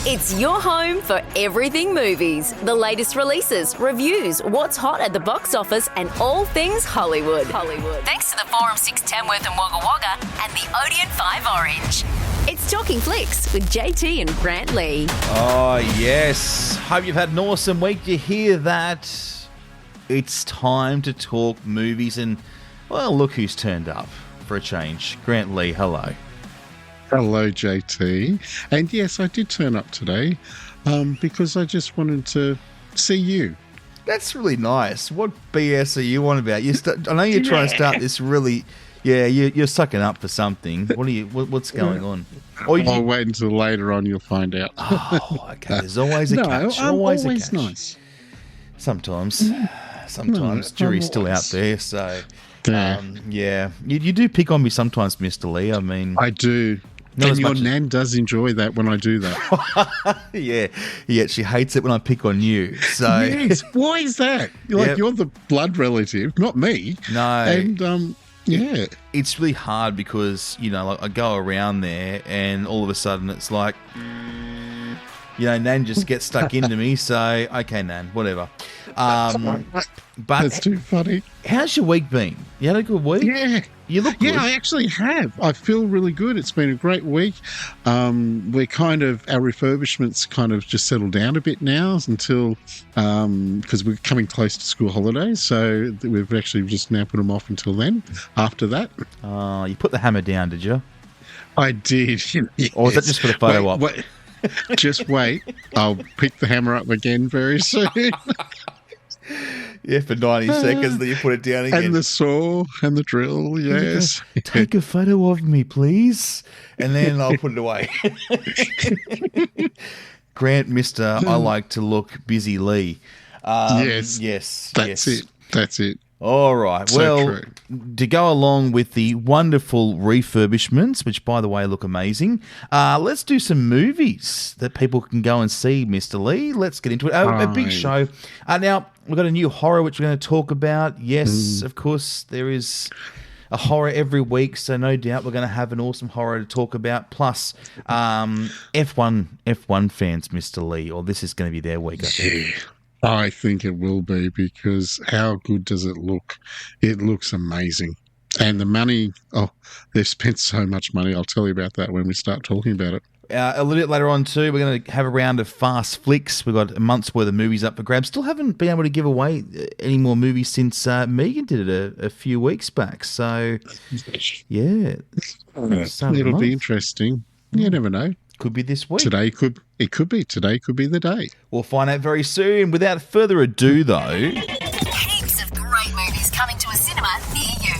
It's your home for everything movies, the latest releases, reviews, what's hot at the box office, and all things Hollywood. Thanks to the Forum 610 Worth and Wagga Wagga and the Odeon 5 Orange. It's Talking Flicks with JT and Grant Lee. Oh, yes. Hope you've had an awesome week. You hear that? It's time to talk movies and, well, look who's turned up for a change. Grant Lee, hello. Hello, JT. And yes, I did turn up today because I just wanted to see you. That's really nice. What BS are you on about? I know you're trying to start this really... Yeah, you're sucking up for something. What's going on? I'll wait until later on. You'll find out. Oh, okay. There's always a catch. I'm always a catch. Nice. Sometimes jury's still out there. So, yeah. You do pick on me sometimes, Mr. Lee. I mean, I do. And your nan does enjoy that when I do that. yeah. She hates it when I pick on you. So yes. Why is that? You're the blood relative, not me. No. And yeah. It's really hard because, I go around there and all of a sudden it's like, Nan just gets stuck into me. So, okay, Nan, whatever. But that's too funny. How's your week been? You had a good week? Yeah. You look good. Yeah, I actually have. I feel really good. It's been a great week. Our refurbishments kind of just settled down a bit now until, because we're coming close to school holidays. So we've actually just now put them off until then, after that. You put the hammer down, did you? I did. Yes. Or was that just for the photo op? Wait. Just wait. I'll pick the hammer up again very soon. Yeah, for 90 seconds, then you put it down again. And the saw and the drill, yes. Take a photo of me, please. And then I'll put it away. Grant, Mr. I like to look busy Lee. Yes. That's it. All right. So to go along with the wonderful refurbishments, which, by the way, look amazing, let's do some movies that people can go and see, Mr. Lee. Let's get into it. A big show. Now, we've got a new horror which we're going to talk about. Yes, of course, there is a horror every week, so no doubt we're going to have an awesome horror to talk about. Plus, F1 fans, Mr. Lee, or this is going to be their week, I think. Yeah. I think it will be, because how good does it look? It looks amazing. And the money, they've spent so much money. I'll tell you about that when we start talking about it. A little bit later on too, we're going to have a round of fast flicks. We've got a month's worth of movies up for grabs. Still haven't been able to give away any more movies since Megan did it a few weeks back. So, yeah. It'll be interesting. You never know. Could be this week. Today could be the day. We'll find out very soon. Without further ado, though, Heaps of great movies coming to a cinema near you.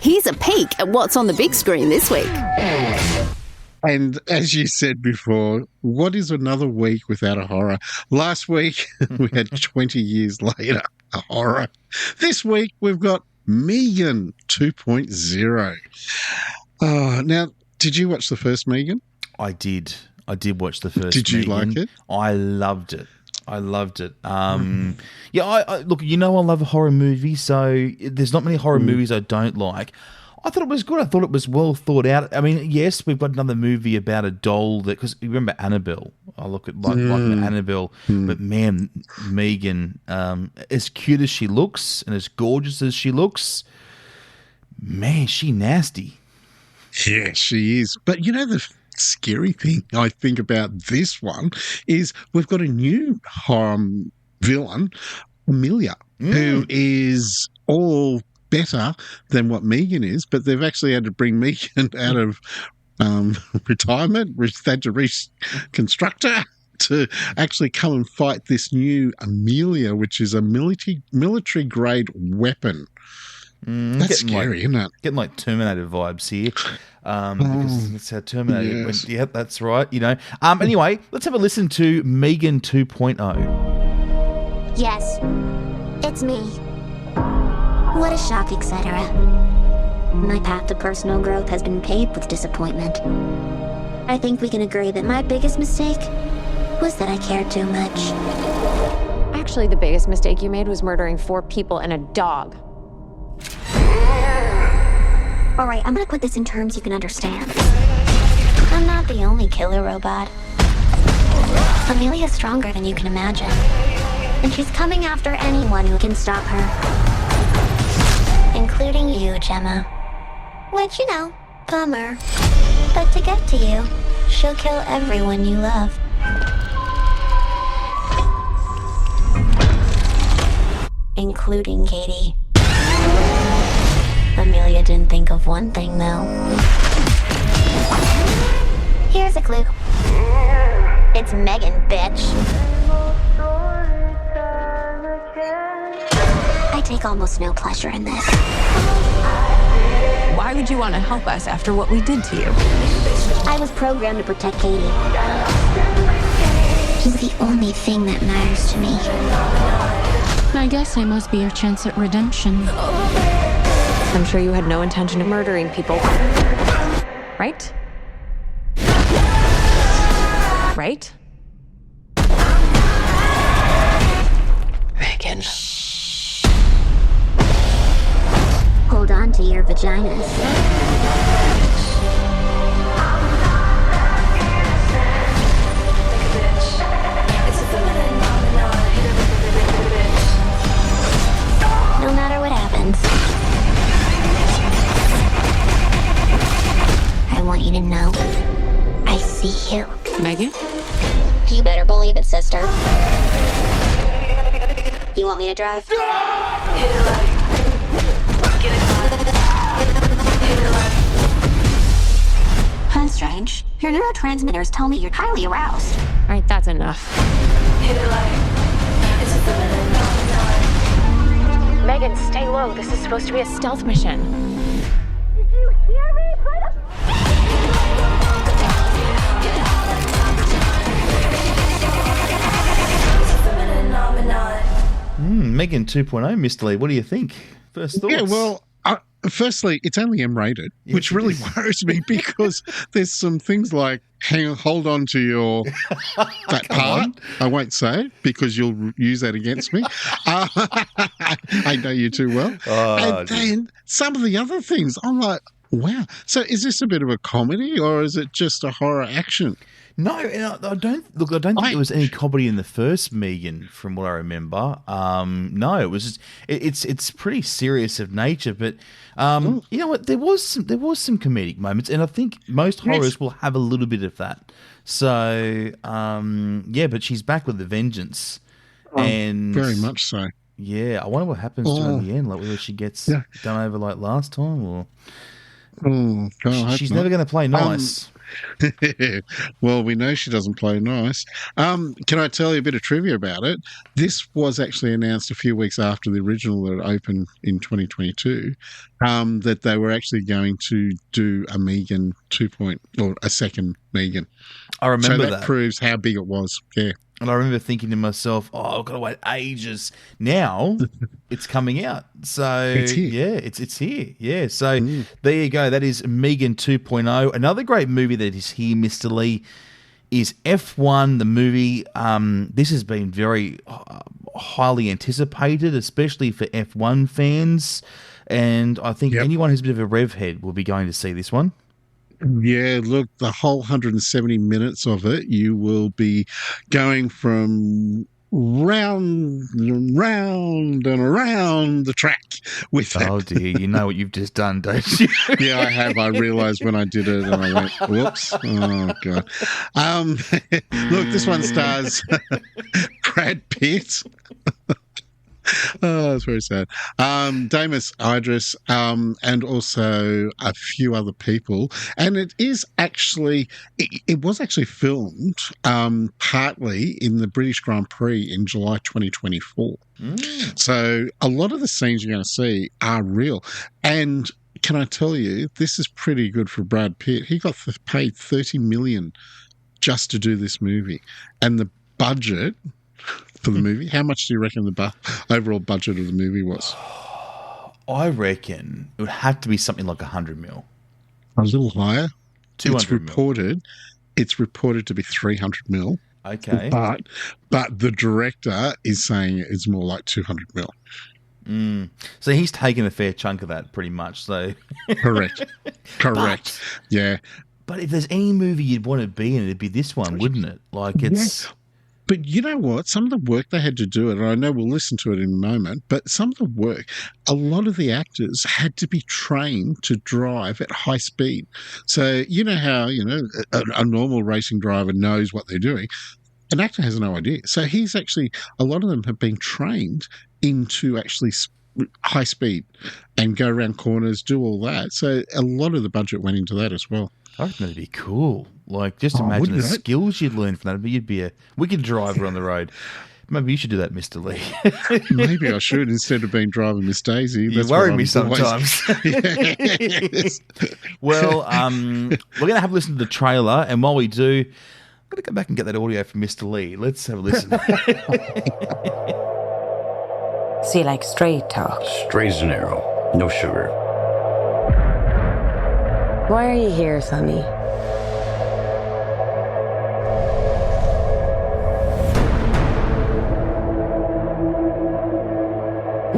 Here's a peek at what's on the big screen this week. And as you said before, what is another week without a horror? Last week, we had 20 years later, a horror. This week, we've got Megan 2.0. Now, did you watch the first Megan? I did watch the first. Did you Megan. like it? I loved it. Yeah, I look, I love a horror movie, so there's not many horror movies I don't like. I thought it was good. I thought it was well thought out. I mean, yes, we've got another movie about a doll because you remember Annabelle. I look at like Annabelle, but man, Megan, as cute as she looks and as gorgeous as she looks, man, she nasty. Yeah, she is. But the scary thing I think about this one is we've got a new villain, Amelia, who is all better than what Megan is, but they've actually had to bring Megan out of retirement. They had to reconstruct her to actually come and fight this new Amelia, which is a military grade weapon. That's scary, isn't it? Getting like Terminator vibes here. Because that's how Terminator went. Yeah, that's right. Anyway, let's have a listen to Megan 2.0. Yes, it's me. What a shock, etc. My path to personal growth has been paved with disappointment. I think we can agree that my biggest mistake was that I cared too much. Actually, the biggest mistake you made was murdering 4 people and a dog. All right, I'm gonna put this in terms you can understand. I'm not the only killer robot. Amelia's stronger than you can imagine. And she's coming after anyone who can stop her. Including you, Gemma. Which, bummer. But to get to you, she'll kill everyone you love. Including Katie. Amelia didn't think of one thing, though. Here's a clue. It's Megan, bitch. I take almost no pleasure in this. Why would you want to help us after what we did to you? I was programmed to protect Katie. She's the only thing that matters to me. I guess I must be your chance at redemption. I'm sure you had no intention of murdering people. Right? Right? Megan. Hold on to your vaginas. No matter what happens, I want you to know I see you. Megan? You better believe it, sister. You want me to drive? Huh, strange. Your neurotransmitters tell me you're highly aroused. All right, that's enough. Megan, stay low. This is supposed to be a stealth mission. Did you hear me? Megan 2.0, Mr. Lee. What do you think? First thoughts? Yeah, well, firstly, it's only M-rated, Yes, which really it is. worries me because there's some things like hold on to your that part. I won't say because you'll use that against me. I know you too well. And then some of the other things, I'm like, wow. So is this a bit of a comedy or is it just a horror action? No, and I don't think there was any comedy in the first Megan, from what I remember. No, it was just, it's pretty serious of nature, but you know what? There was some comedic moments, and I think most horrors will have a little bit of that. So yeah, but she's back with a vengeance, and Very much so. yeah. I wonder what happens to her in the end, like whether she gets done over like last time, or Oh, God, I hope she's not. never going to play nice. Well, we know she doesn't play nice. Can I tell you a bit of trivia about it? This was actually announced a few weeks after the original that opened in 2022, that they were actually going to do a Megan or a second Megan. I remember so that proves how big it was. Yeah. And I remember thinking to myself, "Oh, I've got to wait ages." Now it's coming out, so It's here. yeah, it's here. Yeah, so there you go. That is Megan 2.0. Another great movie that is here, Mr. Lee, is F1. The movie. This has been very highly anticipated, especially for F1 fans, and I think anyone who's a bit of a rev head will be going to see this one. Yeah, look, the whole 170 minutes of it, you will be going from round and round and around the track with that. Oh dear, you know what you've just done, don't you? Yeah, I have. I realised when I did it and I went, whoops. Oh, God. Look, this one stars Brad Pitt. Oh, that's very sad. Damus Idris, and also a few other people. And it is actually, it was actually filmed partly in the British Grand Prix in July 2024. So a lot of the scenes you're going to see are real. And can I tell you, this is pretty good for Brad Pitt. He got paid $30 million just to do this movie. And the budget for the movie, how much do you reckon the overall budget of the movie was? I reckon it would have to be something like 100 mil. A little higher. 200 mil. It's reported to be 300 mil. Okay. But the director is saying it's more like 200 mil. So he's taken a fair chunk of that pretty much. So Correct. But- Yeah. But if there's any movie you'd want to be in, it'd be this one, wouldn't it? Like, it's... But you know what? Some of the work they had to do, and I know we'll listen to it in a moment, but some of the work, a lot of the actors had to be trained to drive at high speed. So you know how, a normal racing driver knows what they're doing. An actor has no idea. So he's actually, a lot of them have been trained into actually high speed and go around corners, do all that. So a lot of the budget went into that as well. I reckon that'd be cool. Like, just imagine the skills you'd learn from that. But you'd be a wicked driver on the road. Maybe you should do that, Mr. Lee. Maybe I should, instead of being driving Miss Daisy. You worry me sometimes. Yes. Well, we're going to have a listen to the trailer, and while we do, I'm going to go back and get that audio from Mr. Lee. Let's have a listen. So you like straight talk? Straight as an arrow. No sugar. Why are you here, Sonny?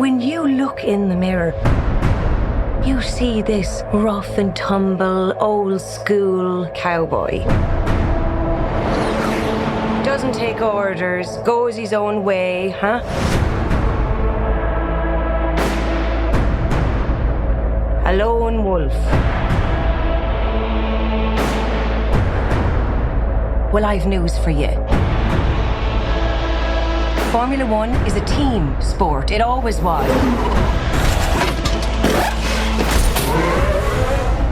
When you look in the mirror, you see this rough and tumble, old school cowboy. Doesn't take orders, goes his own way, huh? A lone wolf. Well, I've news for you. Formula One is a team sport. It always was.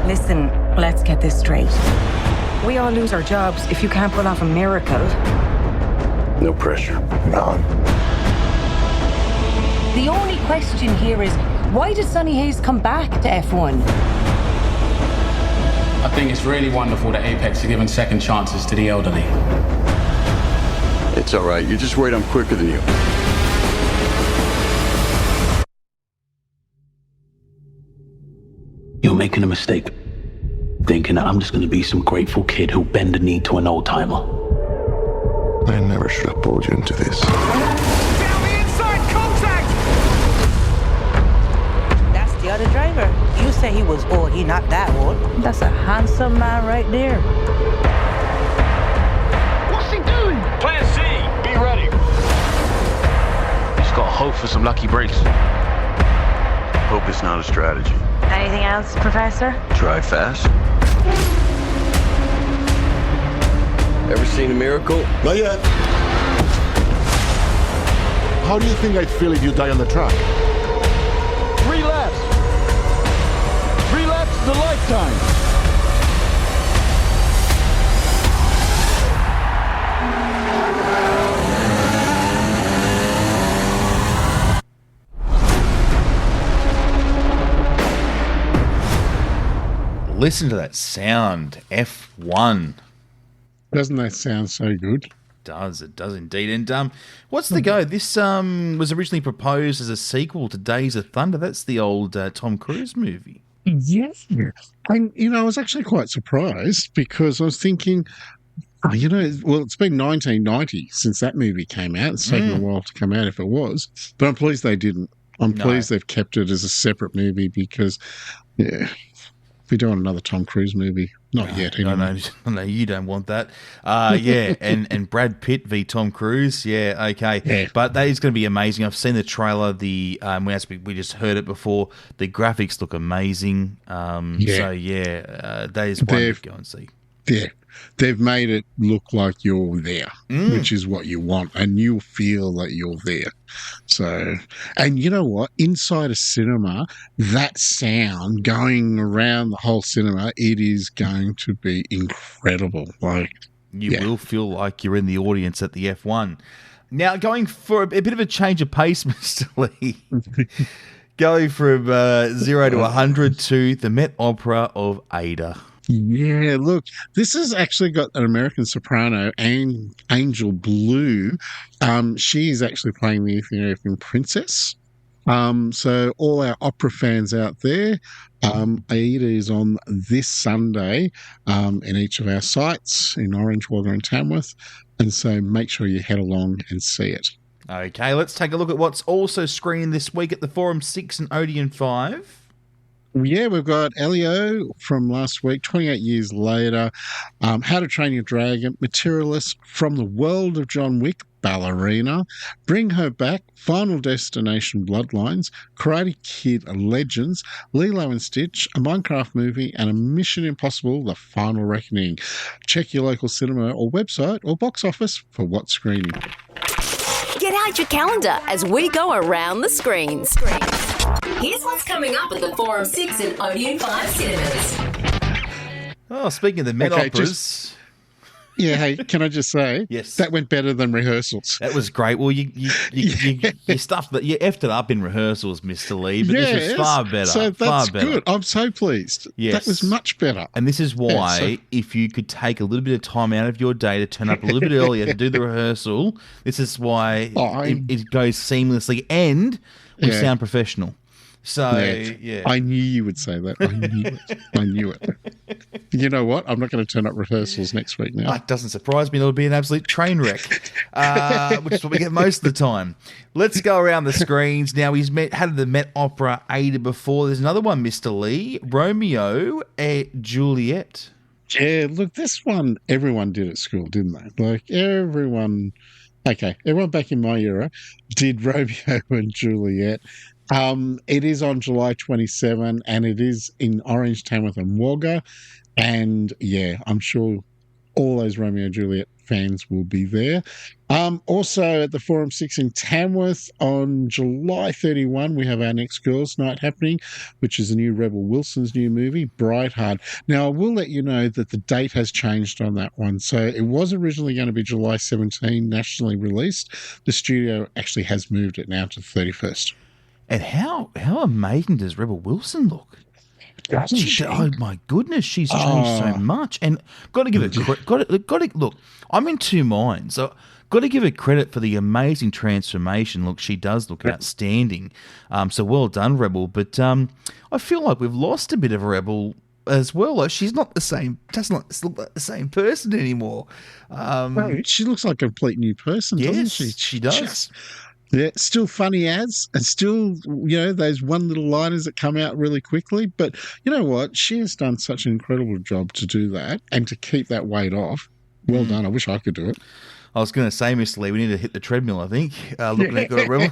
Listen, let's get this straight. We all lose our jobs if you can't pull off a miracle. No pressure. None. The only question here is, why did Sonny Hayes come back to F1? I think it's really wonderful that Apex are giving second chances to the elderly. It's all right. You're just worried I'm quicker than you. You're making a mistake, thinking that I'm just going to be some grateful kid who'll bend the knee to an old timer. I never should have pulled you into this. Down the inside, contact! That's the other driver. You say he was old. He not that old. That's a handsome man right there. What's he doing? Plan C. Be ready. Just gotta hope for some lucky breaks. Hope it's not a strategy. Anything else, Professor? Drive fast. Ever seen a miracle? Not yet. How do you think I'd feel if you die on the track? 3 laps. 3 laps is a lifetime. Listen to that sound. F1. Doesn't that sound so good? It does indeed. And what's the go? This was originally proposed as a sequel to Days of Thunder. That's the old Tom Cruise movie. Yes. And, I was actually quite surprised because I was thinking, well, it's been 1990 since that movie came out. It's taken a while to come out if it was. But I'm pleased they didn't. I'm pleased they've kept it as a separate movie because, if we do another Tom Cruise movie, not yet. Anyway. No, you don't want that. And Brad Pitt v Tom Cruise, okay. Yeah. But that is going to be amazing. I've seen the trailer. We just heard it before. The graphics look amazing. So that is one to go and see. Yeah, they've made it look like you're there, which is what you want, and you feel that you're there. So, and you know what? Inside a cinema, that sound going around the whole cinema, it is going to be incredible. You will feel like you're in the audience at the F1. Now, going for a bit of a change of pace, Mr. Lee. Going from 0 to 100 to the Met Opera of Ada. Yeah, look, this has actually got an American soprano, Angel Blue. She's actually playing the Ethiopian princess. So all our opera fans out there, Aida is on this Sunday in each of our sites in Orange, Wagga and Tamworth. And so make sure you head along and see it. Okay, let's take a look at what's also screened this week at the Forum 6 and Odeon 5. Yeah, we've got Elio from last week, 28 years later. How to Train Your Dragon, Materialist, From the World of John Wick, Ballerina, Bring Her Back, Final Destination Bloodlines, Karate Kid Legends, Lilo and Stitch, a Minecraft movie, and a Mission Impossible, The Final Reckoning. Check your local cinema or website or box office for what's screening. Get out your calendar as we go around the screens. Here's what's coming up at the Forum 6 and Odeon 5 cinemas. Oh, speaking of the Met Operas... Hey, can I just say, yes, that went better than rehearsals. That was great. Well, you stuffed that, you effed it up in rehearsals, Mr. Lee, but this was far better. So that's far better. Good. I'm so pleased. Yes. That was much better. And this is why, if you could take a little bit of time out of your day to turn up a little bit earlier to do the rehearsal, this is why it goes seamlessly and we sound professional. So, I knew you would say that. I knew it. You know what? I'm not going to turn up rehearsals next week now. It doesn't surprise me. It'll be an absolute train wreck, which is what we get most of the time. Let's go around the screens. Now, had the Met Opera Ada before. There's another one, Mr. Lee, Romeo et Juliet. Yeah, look, this one, everyone did at school, didn't they? Like, everyone back in my era did Romeo and Juliet. It is on July 27 and it is in Orange, Tamworth and Wagga. And yeah, I'm sure all those Romeo and Juliet fans will be there. Also at the Forum 6 in Tamworth on July 31, we have our next Girls' Night happening, which is a new Rebel Wilson's new movie, Brightheart. Now, I will let you know that the date has changed on that one. So it was originally going to be July 17, nationally released. The studio actually has moved it now to the 31st. And how amazing does Rebel Wilson look? Doesn't she? Oh my goodness, she's changed so much. And got to give it look. I'm in two minds. So got to give her credit for the amazing transformation. Look, she does look outstanding. So well done, Rebel. But I feel like we've lost a bit of Rebel as well. Like she's not the same. Doesn't look like the same person anymore. She looks like a complete new person, doesn't she? She does. Yeah, still funny ads and still, those one little liners that come out really quickly. But you know what? She has done such an incredible job to do that and to keep that weight off. Well done. I wish I could do it. I was going to say, Mr. Lee, we need to hit the treadmill, I think. Looking at Got a Rebel.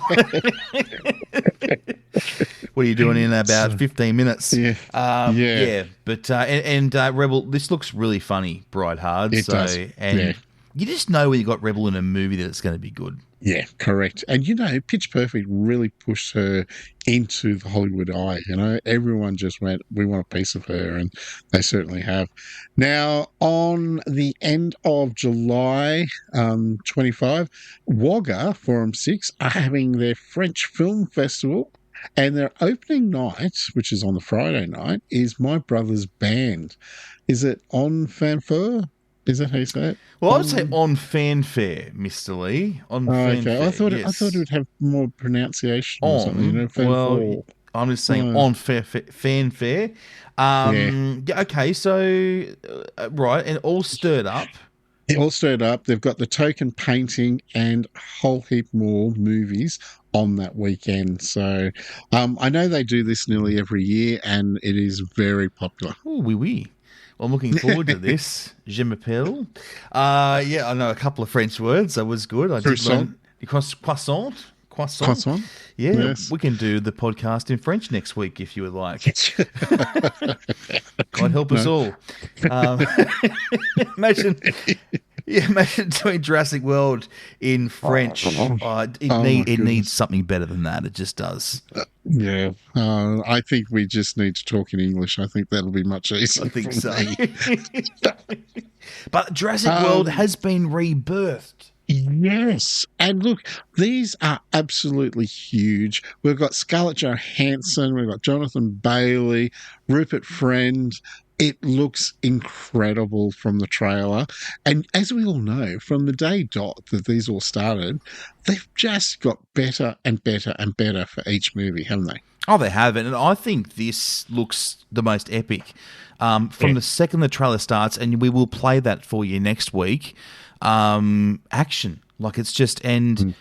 What are you doing in about 15 minutes? Yeah. But Rebel, this looks really funny, Brightheart. It does. And you just know when you got Rebel in a movie that it's going to be good. Yeah, correct. And, Pitch Perfect really pushed her into the Hollywood eye. Everyone just went, we want a piece of her, and they certainly have. Now, on the end of July 25, Wagga, Forum 6, are having their French Film Festival, and their opening night, which is on the Friday night, is My Brother's Band. Is it on Fanfare? Is that how you say it? Well, I would say on fanfare, Mr. Lee. On fanfare. Okay. I thought it would have more pronunciation or something. Well, I'm just saying on fanfare. Okay, so, right, and all stirred up. All stirred up. They've got the token painting and a whole heap more movies on that weekend. So I know they do this nearly every year, and it is very popular. Oh, oui. Well, I'm looking forward to this. Je m'appelle. I know a couple of French words. That was good. I did learn croissant. Yeah, yes. We can do the podcast in French next week if you would like. God help us all. Imagine doing Jurassic World in French. It needs something better than that. It just does. I think we just need to talk in English. I think that'll be much easier. I think so. But Jurassic World has been rebirthed. Yes. And look, these are absolutely huge. We've got Scarlett Johansson, we've got Jonathan Bailey, Rupert Friend. It looks incredible from the trailer. And as we all know, from the day dot that these all started, they've just got better and better and better for each movie, haven't they? Oh, they have. And I think this looks the most epic. From the second the trailer starts, and we will play that for you next week, action. Like it's just, and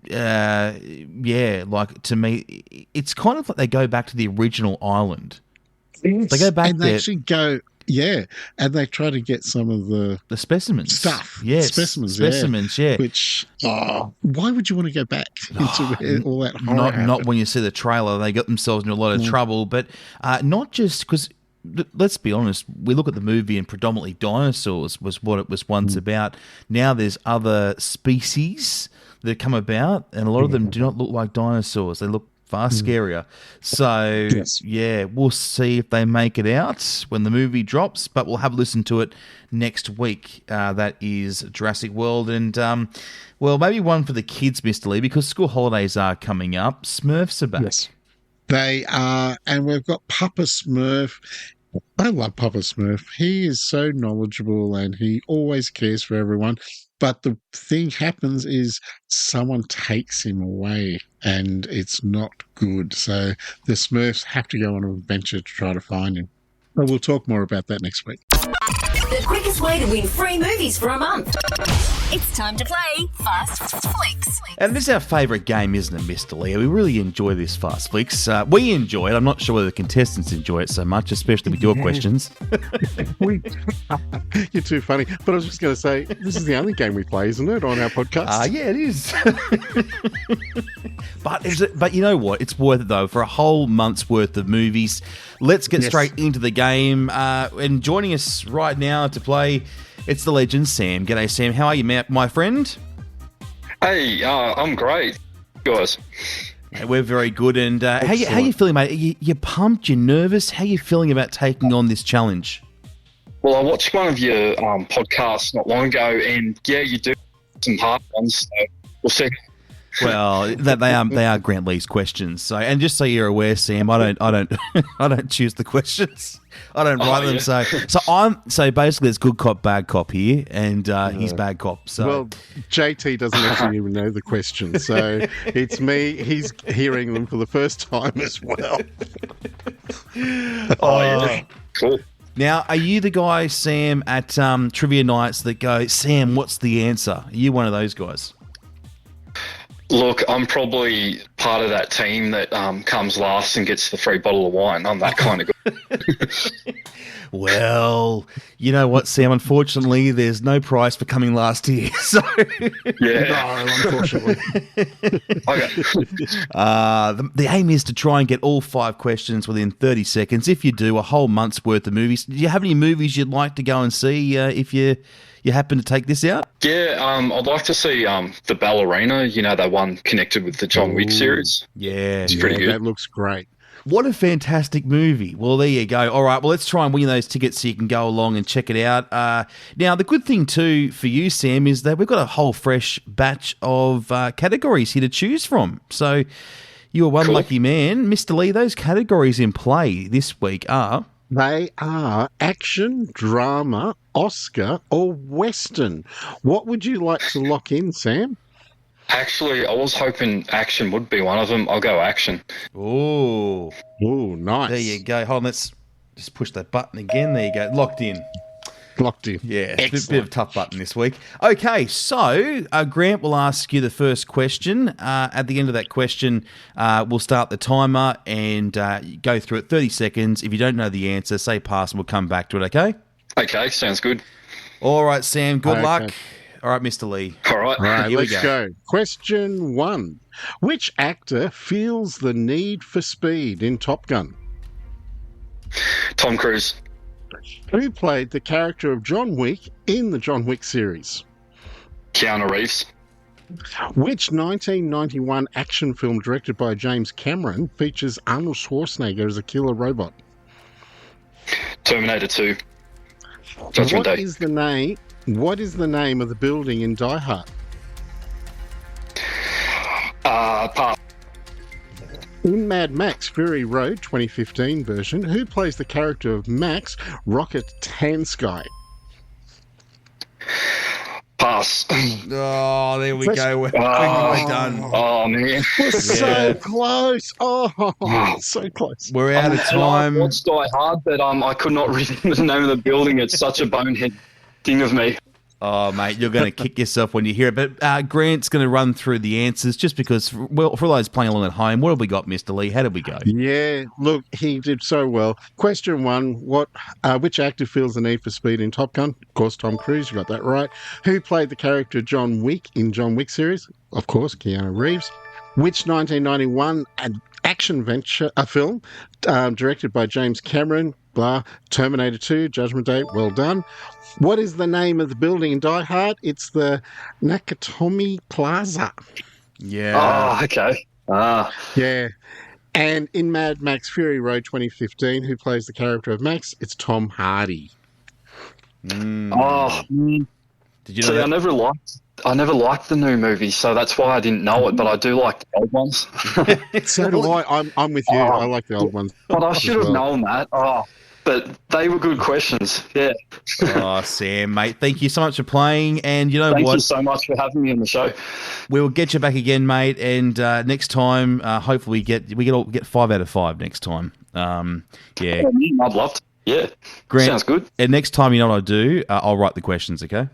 like to me, it's kind of like they go back to the original island. Yes, They go back and there. they actually go, and they try to get some of the specimens stuff. Yes, specimens, yeah. Which, why would you want to go back into all that horror? Not when you see the trailer. They got themselves in a lot of trouble, but not just because. Let's be honest, we look at the movie and predominantly dinosaurs was what it was once about. Now there's other species that come about, and a lot of them do not look like dinosaurs. They look far scarier. So, we'll see if they make it out when the movie drops, but we'll have a listen to it next week. That is Jurassic World, and, maybe one for the kids, Mr. Lee, because school holidays are coming up. Smurfs are back. Yes. They are, and we've got Papa Smurf. I love Papa Smurf. He is so knowledgeable and he always cares for everyone. But the thing happens is someone takes him away and it's not good. So the Smurfs have to go on an adventure to try to find him. But we'll talk more about that next week. The quickest way to win free movies for a month. It's time to play Fast Flicks. And this is our favourite game, isn't it, Mr. Lee? We really enjoy this Fast Flicks. We enjoy it. I'm not sure whether the contestants enjoy it so much, especially with your questions. You're too funny. But I was just going to say, this is the only game we play, isn't it, on our podcast? Yeah, it is. But you know what? It's worth it, though, for a whole month's worth of movies. Let's get straight into the game. And joining us right now to play, it's the legend, Sam. G'day, Sam. How are you, my friend? Hey, I'm great, guys. Hey, we're very good. And how you feeling, mate? You pumped? You nervous? How you feeling about taking on this challenge? Well, I watched one of your podcasts not long ago, and you do some hard ones. So we'll see. Well, they are Grant Lee's questions. So, and just so you're aware, Sam, I don't choose the questions. I don't write them. Yeah. So basically, it's good cop, bad cop here, and he's bad cop. So, well, JT doesn't actually even know the questions, so it's me. He's hearing them for the first time as well. Yeah. Cool. Now, are you the guy, Sam, at trivia nights that go, Sam, what's the answer? Are you one of those guys? Look, I'm probably part of that team that comes last and gets the free bottle of wine. I'm that kind of guy. Well, you know what, Sam? Unfortunately, there's no prize for coming last here. So yeah, no, unfortunately. Okay. The aim is to try and get all 5 questions within 30 seconds. If you do, a whole month's worth of movies. Do you have any movies you'd like to go and see if you happen to take this out? Yeah, I'd like to see The Ballerina, that one connected with the John Wick series. Yeah. It's pretty good. That looks great. What a fantastic movie. Well, there you go. All right, well, let's try and win those tickets so you can go along and check it out. Now, the good thing, too, for you, Sam, is that we've got a whole fresh batch of categories here to choose from. So you are one lucky man. Mr. Lee, those categories in play this week are... They are action, drama, Oscar, or Western. What would you like to lock in, Sam? Actually, I was hoping action would be one of them. I'll go action. Oh, nice. There you go. Hold on, let's just push that button again. There you go. Locked in. Yeah, it's a bit of a tough button this week. Okay, so Grant will ask you the first question. At the end of that question, we'll start the timer and go through it 30 seconds. If you don't know the answer, say pass and we'll come back to it, okay? Okay, sounds good. All right, Sam, good luck. All right, Mr. Lee. All right, let's go. Question 1. Which actor feels the need for speed in Top Gun? Tom Cruise. Who played the character of John Wick in the John Wick series? Keanu Reeves. Which 1991 action film directed by James Cameron features Arnold Schwarzenegger as a killer robot? Terminator 2. Judgment Day. What is the name of the building in Die Hard? Pass. In Mad Max Fury Road 2015 version, who plays the character of Max Rocket Tansky? Pass. Oh, there we go. We're done. Oh, man. We're so close. Oh, so close. We're out of time. I watched Die Hard, but I could not read the name of the building. It's such a bonehead thing of me. Oh, mate, you're going to kick yourself when you hear it. But Grant's going to run through the answers just because, well, for those playing along at home, what have we got, Mr. Lee? How did we go? Yeah, look, he did so well. Question 1, which actor feels the need for speed in Top Gun? Of course, Tom Cruise, you got that right. Who played the character John Wick in John Wick series? Of course, Keanu Reeves. Which 1991 action venture, a film directed by James Cameron, Terminator 2, Judgment Day, well done. What is the name of the building in Die Hard? It's the Nakatomi Plaza. Yeah. Oh, okay. Yeah. And in Mad Max Fury Road 2015, who plays the character of Max? It's Tom Hardy. Did you know See, I never liked the new movies, so that's why I didn't know it, but I do like the old ones. So do I. I'm with you. I like the old ones. But I should have known that. But they were good questions, yeah. Oh, Sam, mate, thank you so much for playing. And you know Thank what? you so much for having me on the show. We will get you back again, mate. And next time, hopefully, we get 5 out of 5 next time. Yeah, I'd love to. Yeah, Grant, sounds good. And next time, you know what I'll do? I'll write the questions. Okay.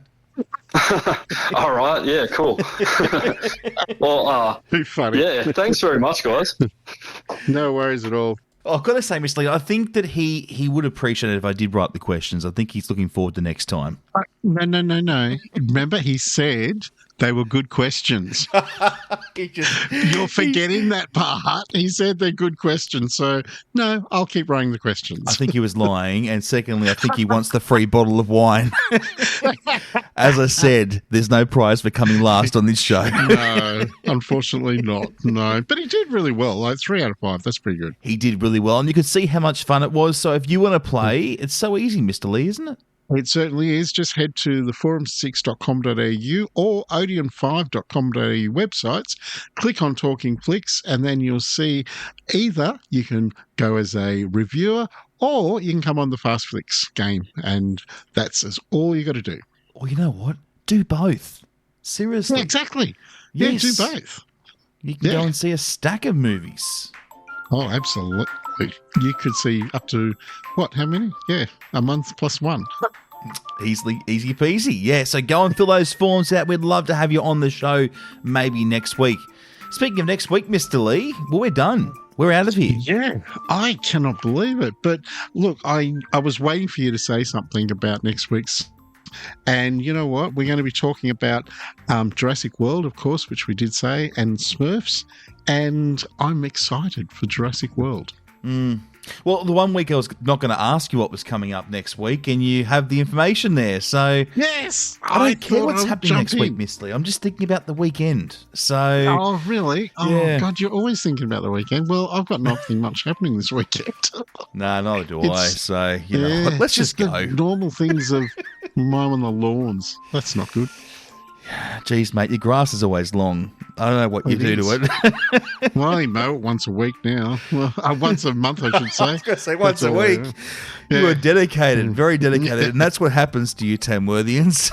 All right. Yeah. Cool. Well, funny. Yeah. Thanks very much, guys. No worries at all. Oh, I've got to say, Mr. Lee, I think that he would appreciate it if I did write the questions. I think he's looking forward to next time. No. Remember, he said they were good questions. You're forgetting that part. He said they're good questions. So, no, I'll keep writing the questions. I think he was lying. And secondly, I think he wants the free bottle of wine. As I said, there's no prize for coming last on this show. No, unfortunately not. No, but he did really well. Like 3 out of 5. That's pretty good. He did really well. And you could see how much fun it was. So if you want to play, it's so easy, Mr. Lee, isn't it? It certainly is. Just head to the forum6.com.au or odeon5.com.au websites, click on Talking Flicks, and then you'll see either you can go as a reviewer or you can come on the Fast Flicks game, and that's all you got to do. Well, you know what? Do both. Seriously. Yeah, exactly. Yes. Yeah, do both. You can go and see a stack of movies. Oh, absolutely. You could see up to, how many? Yeah, a month plus one. Easy peasy. Yeah, so go and fill those forms out. We'd love to have you on the show maybe next week. Speaking of next week, Mr. Lee, well, we're done. We're out of here. Yeah, I cannot believe it. But look, I was waiting for you to say something about next week's. And you know what? We're going to be talking about Jurassic World, of course, which we did say, and Smurfs. And I'm excited for Jurassic World. Well, the one week I was not going to ask you what was coming up next week, and you have the information there. So yes, I don't care what's happening next week, Miss Lee. I'm just thinking about the weekend. So oh, really? Oh, God, you're always thinking about the weekend. Well, I've got nothing much happening this weekend. No, neither do I. So you know, let's just go. The normal things of mowing the lawns. That's not good. Geez, mate, your grass is always long. I don't know what you do to it. Well, I mow it once a week now. Well, once a month, I should say. I was going to say once a week. Yeah. You are dedicated, very dedicated, and that's what happens to you, Tamworthians.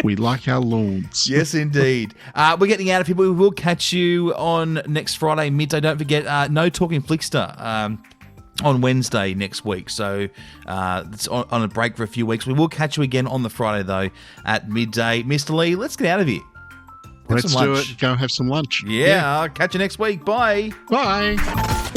We like our lawns. Yes, indeed. We're getting out of here, but we will catch you on next Friday midday. Don't forget, no Talking Flickster. On Wednesday next week, so it's on a break for a few weeks. We will catch you again on the Friday, though, at midday. Mr. Lee, let's get out of here. Let's do it. Go have some lunch. Yeah, I'll catch you next week. Bye. Bye.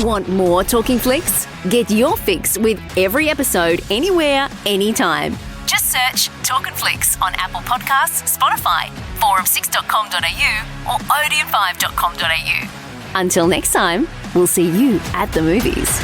Want more Talking Flicks? Get your fix with every episode, anywhere, anytime. Just search Talkin' Flicks on Apple Podcasts, Spotify, forum6.com.au or odeon5.com.au. Until next time, we'll see you at the movies.